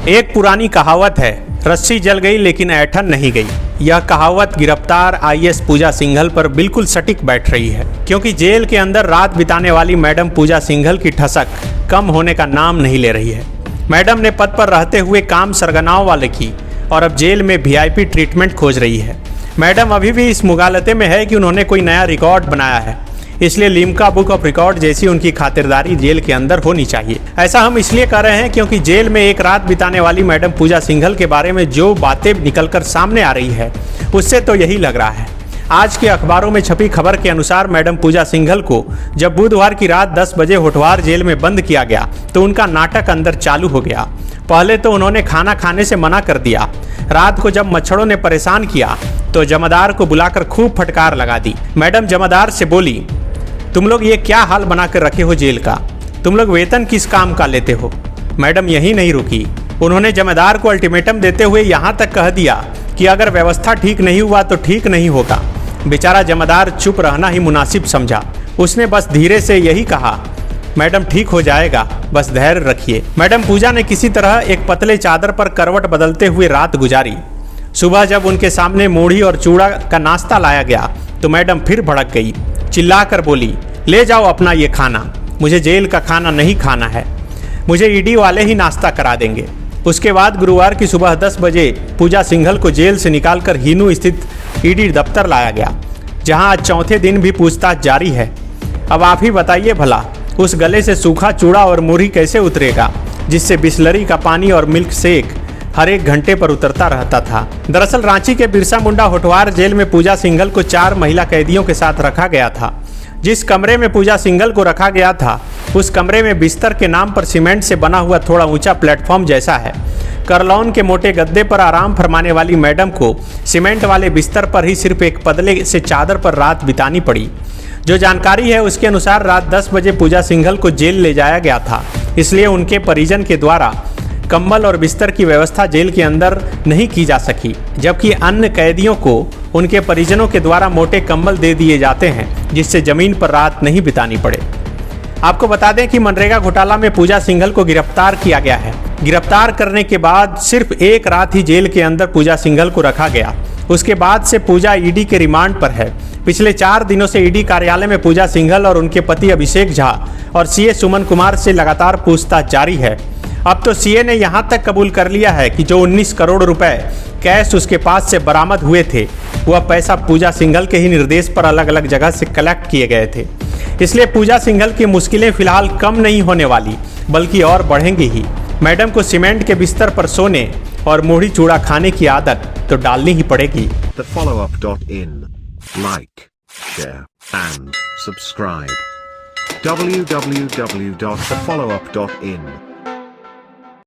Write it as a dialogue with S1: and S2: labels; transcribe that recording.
S1: एक पुरानी कहावत है, रस्सी जल गई लेकिन ऐंठन नहीं गई। यह कहावत गिरफ्तार आईएएस पूजा सिंघल पर बिल्कुल सटीक बैठ रही है, क्योंकि जेल के अंदर रात बिताने वाली मैडम पूजा सिंघल की ठसक कम होने का नाम नहीं ले रही है। मैडम ने पद पर रहते हुए काम सरगनाओं वाले की और अब जेल में वीआईपी ट्रीटमेंट खोज रही है। मैडम अभी भी इस मुगालते में है कि उन्होंने कोई नया रिकॉर्ड बनाया है, इसलिए लिम्का बुक ऑफ रिकॉर्ड जैसी उनकी खातिरदारी जेल के अंदर होनी चाहिए। ऐसा हम इसलिए कर रहे हैं क्योंकि जेल में एक रात बिताने वाली मैडम पूजा सिंघल के बारे में जो बातें निकलकर सामने आ रही है, उससे तो यही लग रहा है। आज के अखबारों में छपी खबर के अनुसार मैडम पूजा सिंघल को जब बुधवार की रात 10 बजे होटवार जेल में बंद किया गया तो उनका नाटक अंदर चालू हो गया। पहले तो उन्होंने खाना खाने से मना कर दिया। रात को जब मच्छरों ने परेशान किया तो जमादार को बुलाकर खूब फटकार लगा दी। मैडम जमादार से बोली, तुम लोग ये क्या हाल बना कर रखे हो जेल का, तुम लोग वेतन किस काम का लेते हो। मैडम यही नहीं रुकी, उन्होंने जमादार को अल्टीमेटम देते हुए यहाँ तक कह दिया कि अगर व्यवस्था ठीक नहीं हुआ तो ठीक नहीं होगा। बेचारा जमादार चुप रहना ही मुनासिब समझा। उसने बस धीरे से यही कहा, मैडम ठीक हो जाएगा, बस धैर्य रखिए। मैडम पूजा ने किसी तरह एक पतले चादर पर करवट बदलते हुए रात गुजारी। सुबह जब उनके सामने मूढ़ी और चूड़ा का नाश्ता लाया गया तो मैडम फिर भड़क गई, चिल्लाकर बोली, ले जाओ अपना ये खाना, मुझे जेल का खाना नहीं खाना है, मुझे ईडी वाले ही नाश्ता करा देंगे। उसके बाद गुरुवार की सुबह 10 बजे पूजा सिंघल को जेल से निकालकर हीनू स्थित ईडी दफ्तर लाया गया, जहां आज चौथे दिन भी पूछताछ जारी है। अब आप ही बताइए भला, उस गले से सूखा चूड़ा और मूढ़ी कैसे उतरेगा जिससे बिस्लरी का पानी और मिल्क शेक हर एक घंटे पर उतरता रहता था। दरअसल रांची के बिरसा मुंडा होटवार जेल में पूजा सिंघल को 4 महिला कैदियों के साथ रखा गया था। जिस कमरे में पूजा सिंघल को रखा गया था उस कमरे में बिस्तर के नाम पर सीमेंट से बना हुआ थोड़ा ऊंचा प्लेटफॉर्म जैसा है। करलौन के मोटे गद्दे पर आराम फरमाने वाली मैडम को सीमेंट वाले बिस्तर पर ही सिर्फ एक पतले से चादर पर रात बितानी पड़ी। जो जानकारी है उसके अनुसार रात 10 बजे पूजा सिंघल को जेल ले जाया गया था, इसलिए उनके परिजन के द्वारा कंबल और बिस्तर की व्यवस्था जेल के अंदर नहीं की जा सकी, जबकि अन्य कैदियों को उनके परिजनों के द्वारा मोटे कंबल दे दिए जाते हैं जिससे जमीन पर रात नहीं बितानी पड़े। आपको बता दें कि मनरेगा घोटाला में पूजा सिंघल को गिरफ्तार किया गया है। गिरफ्तार करने के बाद सिर्फ एक रात ही जेल के अंदर पूजा सिंघल को रखा गया। उसके बाद से पूजा ईडी के रिमांड पर है। पिछले 4 दिनों से ईडी कार्यालय में पूजा सिंघल और उनके पति अभिषेक झा और सीए सुमन कुमार से लगातार पूछताछ जारी है। अब तो सीए ने यहां तक कबूल कर लिया है कि जो 19 करोड़ रुपए कैश उसके पास से बरामद हुए थे, वह पैसा पूजा सिंघल के ही निर्देश पर अलग अलग जगह से कलेक्ट किए गए थे। इसलिए पूजा सिंघल की मुश्किलें फिलहाल कम नहीं होने वाली, बल्कि और बढ़ेंगी ही। मैडम को सीमेंट के बिस्तर पर सोने और मूढ़ी चूड़ा खाने की आदत तो डालनी ही पड़ेगी।
S2: thefollowup.in Like, share and subscribe. www.thefollowup.in